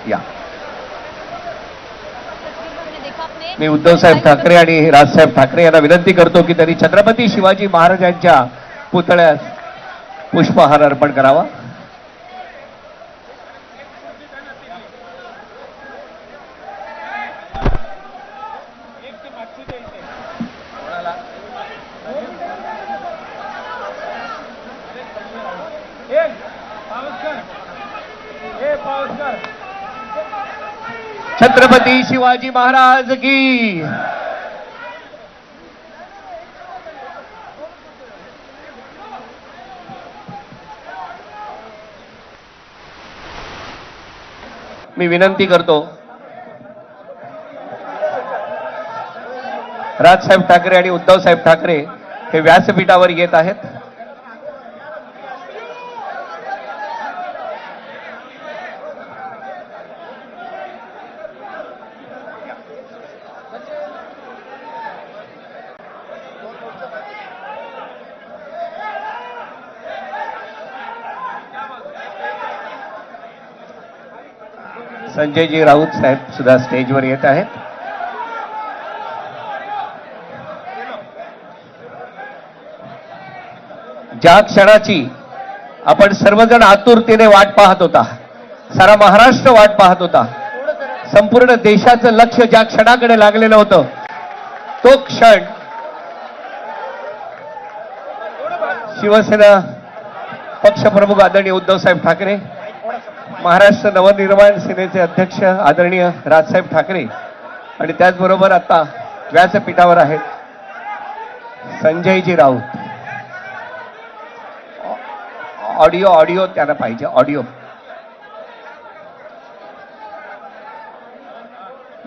या. मी उद्धवसाहेब ठाकरे आणि राजसाहेब ठाकरे यांना विनंती करतो की त्यांनी छत्रपती शिवाजी महाराजांच्या पुतळ्यास पुष्पहार अर्पण करावा. छत्रपती शिवाजी महाराज की. मी विनंती करतो राजसाहेब ठाकरे आणि उद्धवसाहेब ठाकरे हे व्यासपीठावर येत आहेत. संजयजी राऊत साहेब सुद्धा स्टेजवर येत आहेत. ज्या क्षणाची आपण सर्वजण आतुरतेने वाट पाहत होता, सारा महाराष्ट्र वाट पाहत होता, संपूर्ण देशाचं लक्ष ज्या क्षणाकडे लागलेलं होतं, तो क्षण शिवसेना पक्षप्रमुख आदरणीय उद्धवसाहेब ठाकरे, महाराष्ट्र नवनिर्माण सेनेचे अध्यक्ष आदरणीय राजसाहेब ठाकरे आणि त्याचबरोबर आता व्यासपीठावर आहेत संजयजी राऊत. ऑडिओ त्यांना पाहिजे. ऑडिओ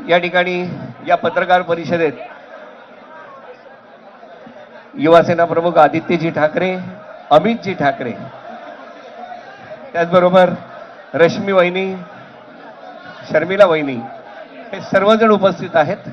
या ठिकाणी या पत्रकार परिषदेत युवासेना प्रमुख आदित्यजी ठाकरे, अमितजी ठाकरे, त्याचबरोबर रश्मी वहिनी, शर्मिला वहिनी हे सर्वजण उपस्थित आहेत.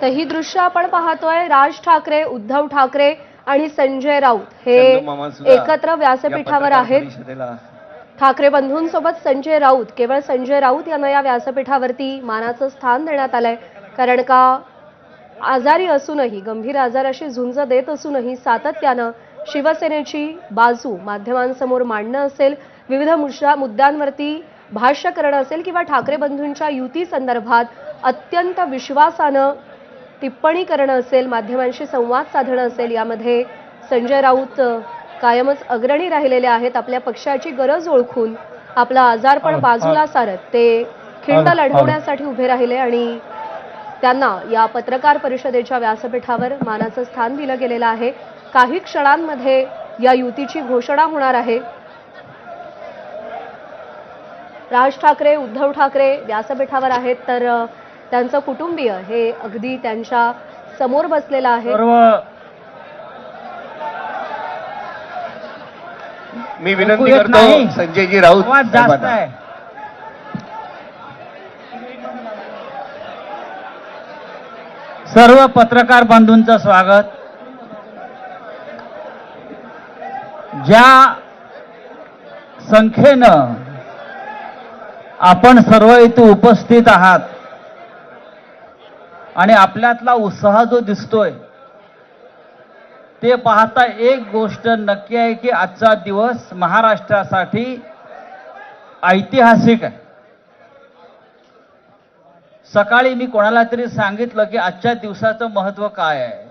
तर ही दृश्य आपण पाहतोय. राज ठाकरे, उद्धव ठाकरे आणि संजय राऊत हे एकत्र व्यासपीठावर आहेत. ठाकरे बंधूंसोबत संजय राऊत, केवळ संजय राऊत यांना या व्यासपीठावरती मानाचं स्थान देण्यात आलंय. कारण का आजारी असूनही, गंभीर आजाराशी झुंज देत असूनही सातत्यानं शिवसेनेची बाजू माध्यमांसमोर मांडणं असेल, विविध मुद्द्यांवरती भाष्य करणं असेल किंवा ठाकरे बंधूंच्या युती संदर्भात अत्यंत विश्वासानं टिप्पणी करणं असेल, माध्यमांशी संवाद साधणं असेल, यामध्ये संजय राऊत कायमच अग्रणी राहिलेले आहेत. आपल्या पक्षाची गरज ओळखून आपला आजारपण बाजूला सारत ते खिंड लढवण्यासाठी उभे राहिले आणि त्यांना या पत्रकार परिषदेच्या व्यासपीठावर मानाचं स्थान दिलं गेलेलं आहे. काही क्षणांमध्ये या युतीची घोषणा होणार आहे. राज ठाकरे, उद्धव ठाकरे व्यासपीठावर आहेत, तर त्यांचं कुटुंबीय हे अगदी त्यांच्या समोर बसलेलं आहे. मी विनंती करतो संजयजी राऊत जास्त आहे. सर्व पत्रकार बंधूंचं स्वागत. ज्या संख्येनं आपण सर्व इथे उपस्थित आहात आणि आपल्यातला उत्साह जो दिसतोय ते पाहता एक गोष्ट नक्की आहे की आजचा दिवस महाराष्ट्रासाठी ऐतिहासिक आहे. सकाळी मी कोणाला तरी सांगितलं की आजच्या दिवसाचं महत्त्व काय आहे.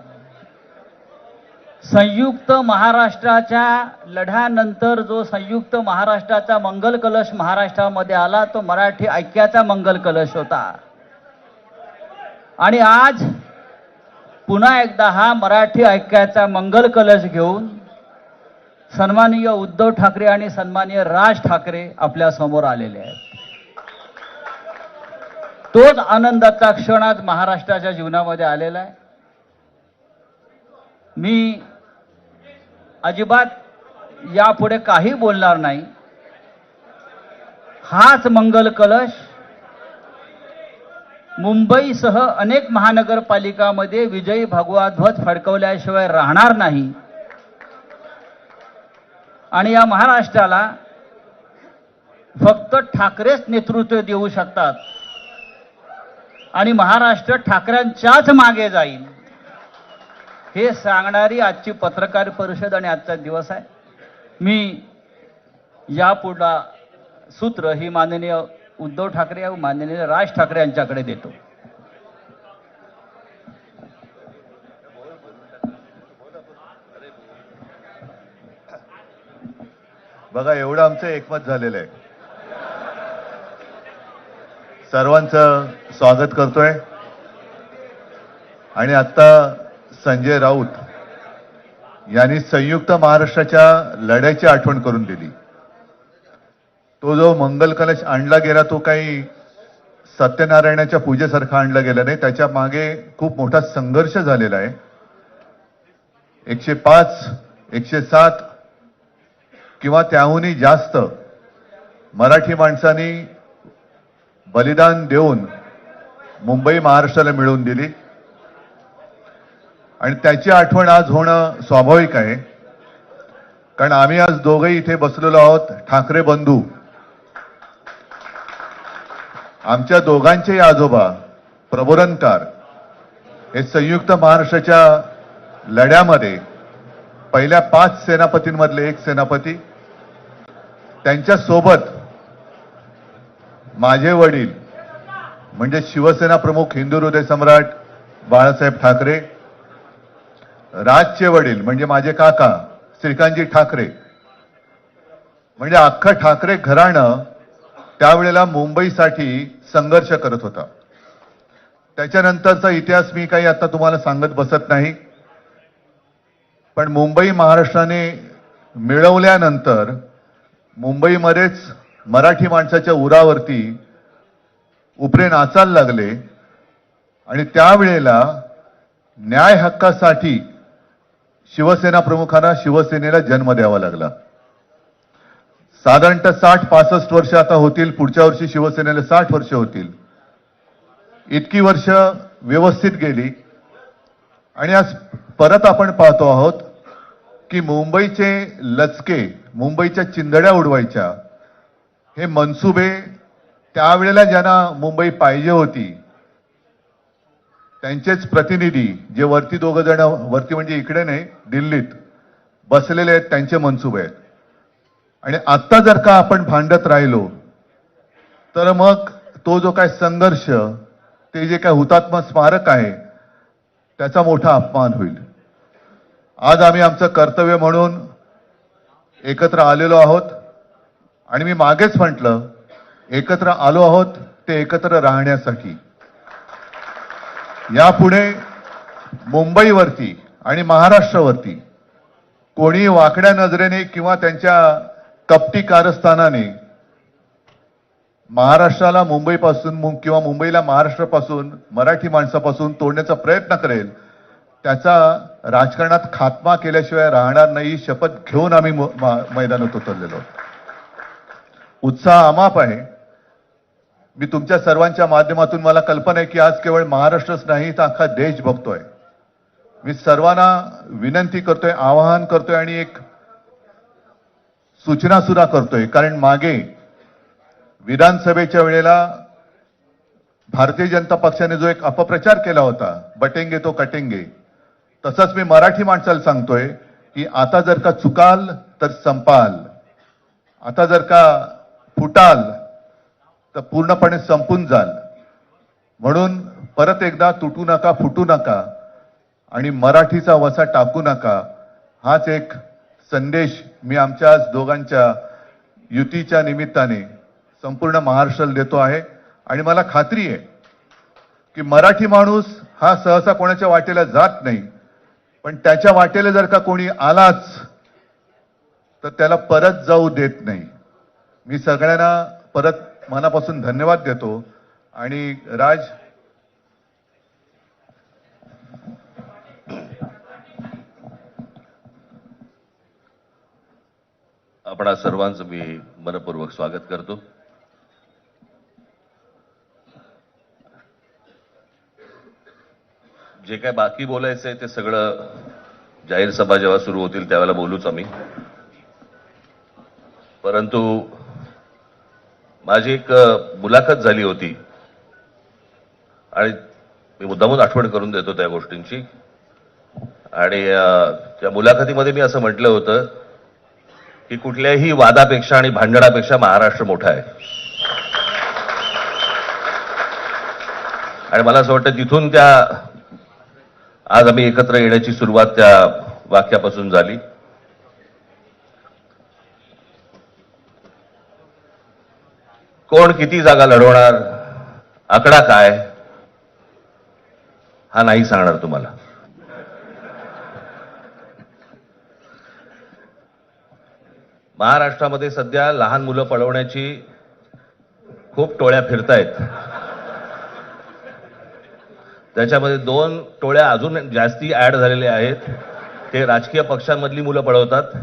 संयुक्त महाराष्ट्राच्या लढ्यानंतर जो संयुक्त महाराष्ट्राचा मंगल कलश महाराष्ट्रामध्ये आला तो मराठी ऐक्याचा मंगल कलश होता. आणि आज पुन्हा एकदा हा मराठी ऐक्याचा मंगल कलश घेऊन सन्माननीय उद्धव ठाकरे आणि सन्माननीय राज ठाकरे आपल्या समोर आलेले आहेत. तोच आनंदाचा क्षण आज महाराष्ट्राच्या जीवनामध्ये आलेला आहे. मी अजिबात यापुढे काही बोलणार नाही. हाच मंगल कलश मुंबईसह अनेक महानगरपालिकामध्ये विजयी भगवा ध्वज फडकवल्याशिवाय राहणार नाही आणि या महाराष्ट्राला फक्त ठाकरेच नेतृत्व देऊ शकतात आणि महाराष्ट्र ठाकरेंच्याच मागे जाईल हे सांगणारी आजची पत्रकार परिषद आणि आजचा दिवस आहे. मी यापुढला सूत्र ही माननीय उद्धव ठाकरे व माननीय राज ठाकरे यांच्याकडे देतो. बघा, एवढं आमचं एकमत झालेलं आहे. सर्वांचं स्वागत करतोय. आणि आता संजय राऊत यांनी संयुक्त महाराष्ट्राच्या लढ्याची आठवण करून दिली. तो जो मंगल कलश आणला गेला तो काही सत्यनारायणाच्या पूजेसारखा आणला गेला नाही. त्याच्या मागे खूप मोठा संघर्ष झालेला आहे. 105, 107 किंवा त्याहूनही जास्त मराठी माणसांनी बलिदान देऊन मुंबई महाराष्ट्राला मिळवून दिली आणि त्याची आठवण आज होणं स्वाभाविक आहे. कारण आम्ही आज दोघंही इथे बसलेलो आहोत, ठाकरे बंधू. आमच्या दोघांचेही आजोबा प्रबोधनकार हे संयुक्त महाराष्ट्राच्या लढ्यामध्ये पहिल्या 5 सेनापतींमधले एक सेनापती. त्यांच्या सोबत माझे वडील म्हणजे शिवसेना प्रमुख हिंदू हृदय सम्राट बाळासाहेब ठाकरे, राजचे वडील म्हणजे माझे काका श्रीकांतजी ठाकरे, म्हणजे अख्खं ठाकरे घराणं त्यावेळेला मुंबईसाठी संघर्ष करत होता. त्याच्यानंतरचा इतिहास मी काही आता तुम्हाला सांगत बसत नाही. पण मुंबई महाराष्ट्राने मिळवल्यानंतर मुंबईमध्येच मराठी माणसाच्या उरावरती उपरे नाचायला लागले आणि त्यावेळेला न्याय हक्कासाठी शिवसेना प्रमुखांना शिवसेनेला जन्म द्यावा लागला. साधारणतः 60-65 वर्ष आता होतील. पुढच्या वर्षी शिवसेनेला 60 वर्ष होतील. इतकी वर्ष व्यवस्थित गेली आणि आज परत आपण पाहतो आहोत की मुंबईचे लचके, मुंबईच्या चिंधड्या उडवायच्या हे मनसुबे त्यावेळेला ज्यांना मुंबई पाहिजे होती त्यांचेच प्रतिनिधी जे वरती दोघं जण, वरती म्हणजे इकडे नाही दिल्लीत बसलेले आहेत, त्यांचे मनसुबे आहेत. आणि आत्ता जर का आपण भांडत राहिलो तर मग तो जो काय संघर्ष, ते जे काय हुतात्मा स्मारक आहे त्याचा मोठा अपमान होईल. आज आम्ही आमचं कर्तव्य म्हणून एकत्र आलेलो आहोत आणि मी मागेच म्हटलं एकत्र आलो आहोत ते एकत्र राहण्यासाठी. यापुढे मुंबईवरती आणि महाराष्ट्रावरती कोणी वाकड्या नजरेने किंवा त्यांच्या कपटी कारस्थानाने महाराष्ट्राला मुंबईपासून किंवा मुंबईला महाराष्ट्रापासून, मराठी माणसापासून तोडण्याचा प्रयत्न करेल त्याचा राजकारणात खात्मा केल्याशिवाय राहणार नाही. शपथ घेऊन आम्ही मैदानात उतरलेलो. उत्साह अमाप आहे. मी तुमच्या सर्वांच्या माध्यमातून, मला कल्पना आहे की आज केवळ महाराष्ट्रच नाही तर अख्खा देश बघतोय. मी सर्वांना विनंती करतोय, आवाहन करतोय आणि एक सूचना सुद्धा करतोय. कारण मागे विधानसभेच्या वेळेला भारतीय जनता पक्षाने जो एक अपप्रचार केला होता, बटेंगे तो कटेंगे, तसंच मी मराठी माणसाला सांगतोय की आता जर का चुकाल तर संपाल, आता जर का फुटाल तर पूर्णपणे संपून जाल. म्हणून परत एकदा तुटू नका, फुटू नका आणि मराठीचा वसा टाकू नका. हाच एक संदेश मी आमच्या दोघांच्या युतीच्या निमित्ताने संपूर्ण महाराष्ट्राला देतो आहे. आणि मला खात्री आहे की मराठी माणूस हा सहसा कोणाच्या वाटेला जात नाही, पण त्याच्या वाटेला जर का कोणी आलाच तर त्याला परत जाऊ देत नाही. मी सगळ्यांना परत मनापासून धन्यवाद देतो. आणि राज, आपणा सर्वांचं मी मनपूर्वक स्वागत करतो. जे काय बाकी बोलायचंय ते सगळं जाहीर सभा जेव्हा सुरू होतील त्यावेळेला बोलूच आम्ही. परंतु माझी एक मुलाखत झाली होती आणि मी मुद्दामून आठवण करून देतो त्या गोष्टींची. आणि त्या मुलाखतीमध्ये मी असं म्हटलं होतं की कुठल्याही वादापेक्षा आणि भांडणापेक्षा महाराष्ट्र मोठा आहे. आणि मला असं वाटतं तिथून त्या आज आम्ही एकत्र येण्याची सुरुवात त्या वाक्यापासून झाली. कोण किती जागा लढवणार, आकडा काय, हा नाही सांगणार तुम्हाला. महाराष्ट्रामध्ये सध्या लहान मुलं पळवण्याची खूप टोळ्या फिरतायत. त्याच्यामध्ये 2 टोळ्या अजून जास्ती ऍड झालेल्या आहेत. ते राजकीय पक्षांमधली मुलं पळवतात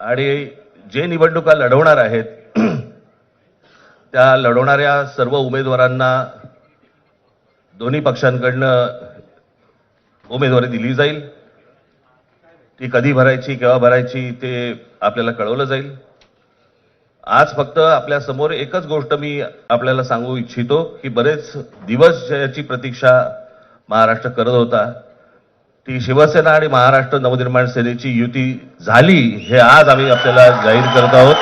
आणि जे निवडणुका लढवणार आहेत त्या लढवणाऱ्या सर्व उमेदवारांना दोन्ही पक्षांकडनं उमेदवारी दिली जाईल. ती कधी भरायची, केव्हा भरायची ते आपल्याला कळवलं जाईल. आज फक्त आपल्या समोर एकच गोष्ट मी आपल्याला सांगू इच्छितो की बरेच दिवस ज्याची प्रतीक्षा महाराष्ट्र करत होता ती शिवसेना आणि महाराष्ट्र नवनिर्माण सेनेची युती झाली, हे आज आम्ही आपल्याला जाहीर करत आहोत.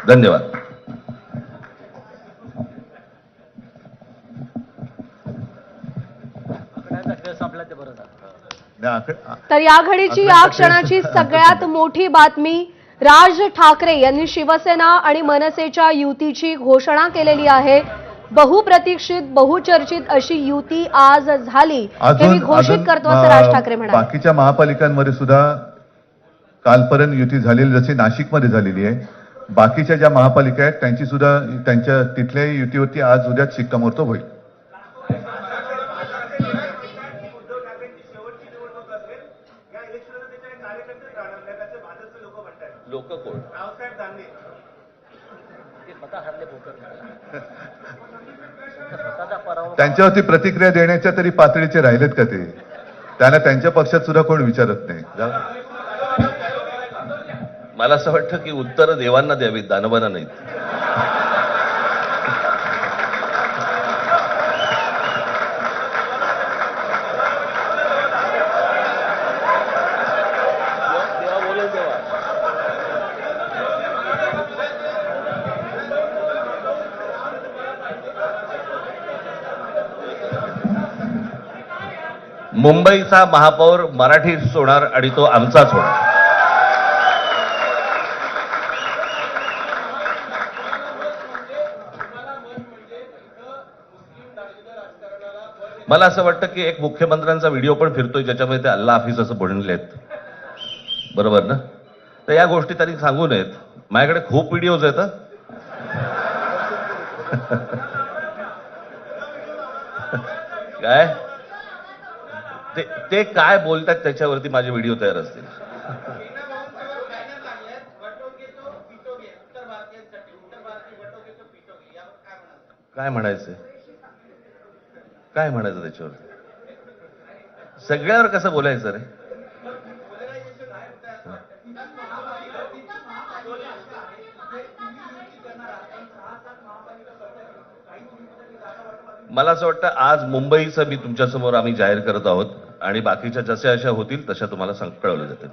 धन्यवाद. तर या घडीची या क्षणाची सगळ्यात मोठी बातमी, राज ठाकरे यांनी शिवसेना आणि मनसेच्या युतीची घोषणा केलेली आहे. बहुप्रतीक्षित बहुचर्चित अशी युती आज झाली, हे मी घोषित करतो असं राज ठाकरे म्हणाले. बाकीच्या महापालिकांमध्ये सुद्धा कालपर्यंत युती झालेली, जशी नाशिकमध्ये झालेली आहे, बाकीच्या ज्या महापालिका आहेत त्यांची सुद्धा त्यांच्या तिथल्याही युतीवरती आज उद्या शिक्कामोर्तब होईल. लोक कोण? त्यांच्यावरती प्रतिक्रिया देण्याच्या तरी पातळीचे राहिलेत का ते? त्यांना त्यांच्या पक्षात सुद्धा कोण विचारत नाही. मला असं वाटतं की उत्तर देवांना द्यावीत, दानवांना नाहीत. मुंबईचा महापौर मराठीच होणार आणि तो आमचाच होणार. मला असं वाटतं की एक मुख्यमंत्र्यांचा व्हिडिओ पण फिरतोय ज्याच्यामध्ये ते अल्ला हाफिज असं म्हणलेत, बरोबर ना? तर या गोष्टी त्यांनी सांगू नयेत. माझ्याकडे खूप व्हिडिओज आहेत. काय ते काय बोलतात त्याच्यावरती माझे व्हिडिओ तयार असतील. काय म्हणायचंय, काय म्हणायचं त्याच्यावर? सगळ्यावर कसं बोलायचं रे? मला असं वाटतं आज मुंबईचं मी तुमच्यासमोर आम्ही जाहीर करत आहोत आणि बाकीच्या जशा अशा होतील तशा तुम्हाला कळवलं जातील.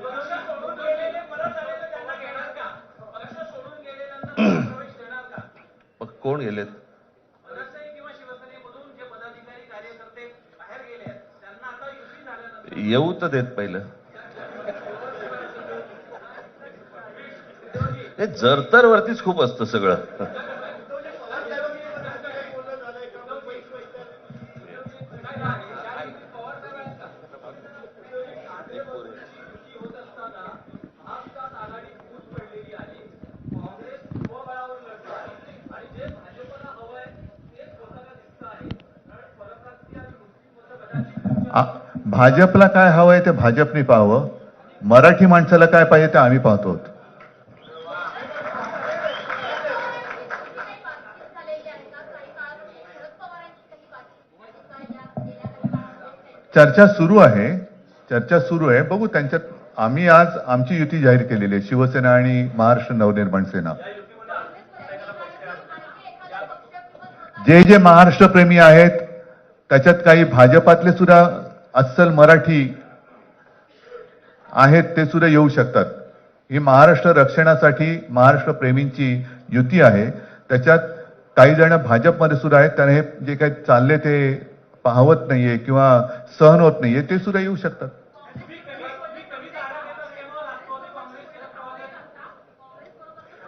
मग कोण गेलेत? येऊ तर देत पहिलं. हे जरतर वरतीच खूप असतं सगळं. भाजपला काय हवंय ते भाजपने पाहावं, मराठी माणसाला काय पाहिजे ते आम्ही पाहतो. चर्चा सुरू आहे. बघू त्यांच्यात. आम्ही आज आमची युती जाहीर केलेली आहे, शिवसेना आणि महाराष्ट्र नवनिर्माण सेना. जे महाराष्ट्र प्रेमी आहेत त्याच्यात काही भाजपातले सुद्धा अस्सल मराठी आहेत, ते सुद्धा येऊ शकतात. ही महाराष्ट्र रक्षणासाठी महाराष्ट्र प्रेमींची युती आहे. त्याच्यात काही जण भाजपमध्ये सुद्धा आहेत, त्यांना हे जे काही चालले ते पाहवत नाहीये किंवा सहन होत नाहीये, ते सुद्धा येऊ शकतात.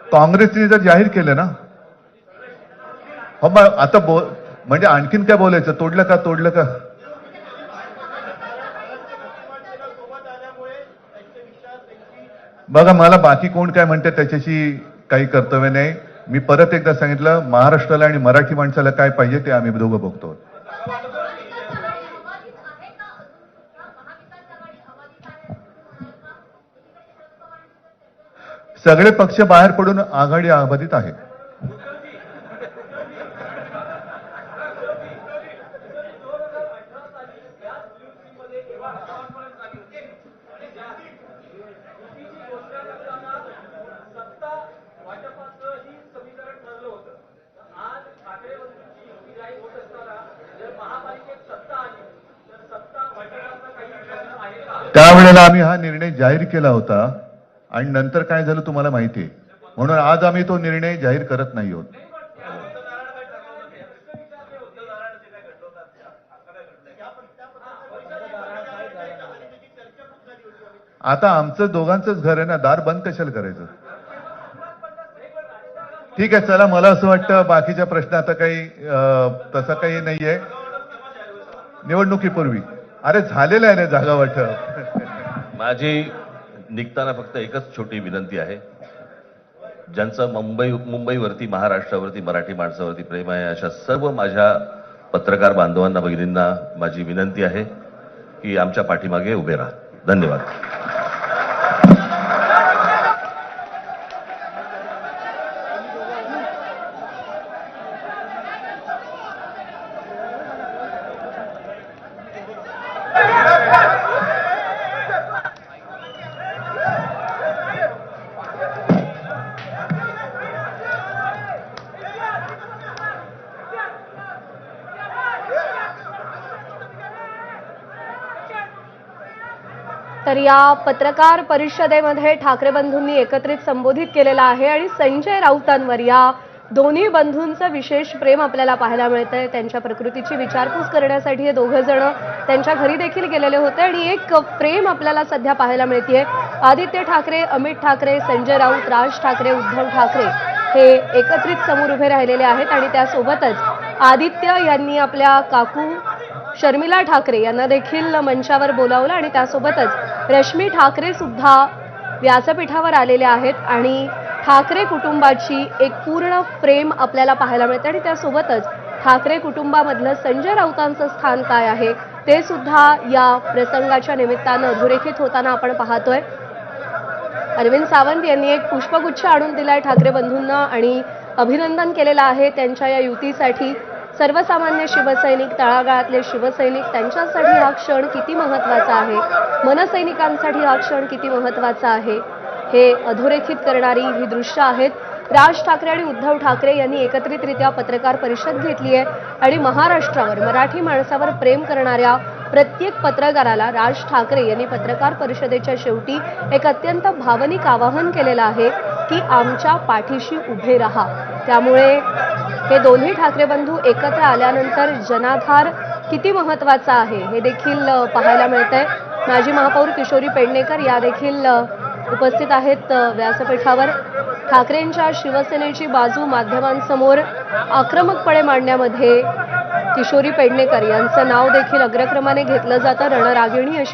काँग्रेसने जर जाहीर केलं ना, हो मग आता म्हणजे आणखीन काय बोलायचं, तोडलं का. बघा, मला बाकी कोण काय म्हणते त्याच्याशी काही कर्तव्य नाही. मी परत एकदा सांगितलं, महाराष्ट्राला आणि मराठी माणसाला काय पाहिजे ते आम्ही दोघं बघतो. सगळे पक्ष बाहेर पडून आघाडी अबाधित आहे. त्यावेळेला आम्ही हा निर्णय जाहीर केला होता आणि नंतर काय झालं तुम्हाला माहिती आहे. म्हणून आज आम्ही तो निर्णय जाहीर करत नाही आहोत. आता आमचं दोघांचंच घर आहे ना, दार बंद कशाला करायचं. ठीक आहे, चला. मला असं वाटतं बाकीच्या प्रश्न आता काही तसा काही नाहीये. निवडणुकीपूर्वी अरे झालेलं आहे ना जागा वाटप. माझी निघताना फक्त एकच छोटी विनंती आहे. ज्यांचं मुंबईवरती, महाराष्ट्रावरती, मराठी माणसावरती प्रेम आहे, अशा सर्व माझ्या पत्रकार बांधवांना, भगिनींना माझी विनंती आहे की आमच्या पाठीमागे उभे राहा. धन्यवाद. तर या पत्रकार परिषदेमध्ये ठाकरे बंधूंनी एकत्रित संबोधित केलेला आहे आणि संजय राऊतांवर या दोन्ही बंधूंचं विशेष प्रेम आपल्याला पाहायला मिळतंय. त्यांच्या प्रकृतीची विचारपूस करण्यासाठी हे दोघं जण त्यांच्या घरी देखील गेलेले होते आणि एक प्रेम आपल्याला सध्या पाहायला मिळतेय. आदित्य ठाकरे, अमित ठाकरे, संजय राऊत, राज ठाकरे, उद्धव ठाकरे हे एकत्रित समोर उभे राहिलेले आहेत आणि त्यासोबतच आदित्य यांनी आपल्या काकू शर्मिला ठाकरे यांना देखील मंचावर बोलावलं आणि त्यासोबतच रश्मी ठाकरे सुद्धा व्यासपीठावर आलेले आहेत आणि ठाकरे कुटुंबाची एक पूर्ण प्रेम आपल्याला पाहायला मिळते आणि त्यासोबतच ठाकरे कुटुंबामधलं संजय राऊतांचं स्थान काय आहे ते सुद्धा या प्रसंगाच्या निमित्तानं अधोरेखित होताना आपण पाहतोय. अरविंद सावंत यांनी एक पुष्पगुच्छ आणून दिलाय ठाकरे बंधूंना आणि अभिनंदन केलेलं आहे त्यांच्या या युतीसाठी. सर्वसामान्य शिवसैनिक, तळागाळातले शिवसैनिक, त्यांच्यासाठी हा क्षण किती महत्त्वाचा आहे, मनसैनिकांसाठी हा क्षण किती महत्त्वाचा आहे हे अधोरेखित करणारी ही दृश्य आहेत. राज ठाकरे आणि उद्धव ठाकरे यांनी एकत्रितरित्या पत्रकार परिषद घेतली आहे आणि महाराष्ट्रावर, मराठी माणसावर प्रेम करणाऱ्या प्रत्येक पत्रकाराला राज ठाकरे यांनी पत्रकार परिषदेच्या शेवटी एक अत्यंत भावनिक आवाहन केलेलं आहे की आमच्या पाठीशी उभे राहा. त्यामुळे हे दोन्ही ठाकरे बंधू एकत्र आल्यानंतर जनाधार किती महत्त्वाचा आहे हे देखील पाहायला मिळतंय. माजी महापौर किशोरी पेडणेकर या देखील उपस्थित आहेत व्यासपीठावर. ठाकरेंच्या शिवसेनेची बाजू माध्यमांसमोर आक्रमकपणे मांडण्यामध्ये किशोरी पेडणेकर यांचं नाव देखील अग्रक्रमाने घेतलं जातं. रणरागिणी अशी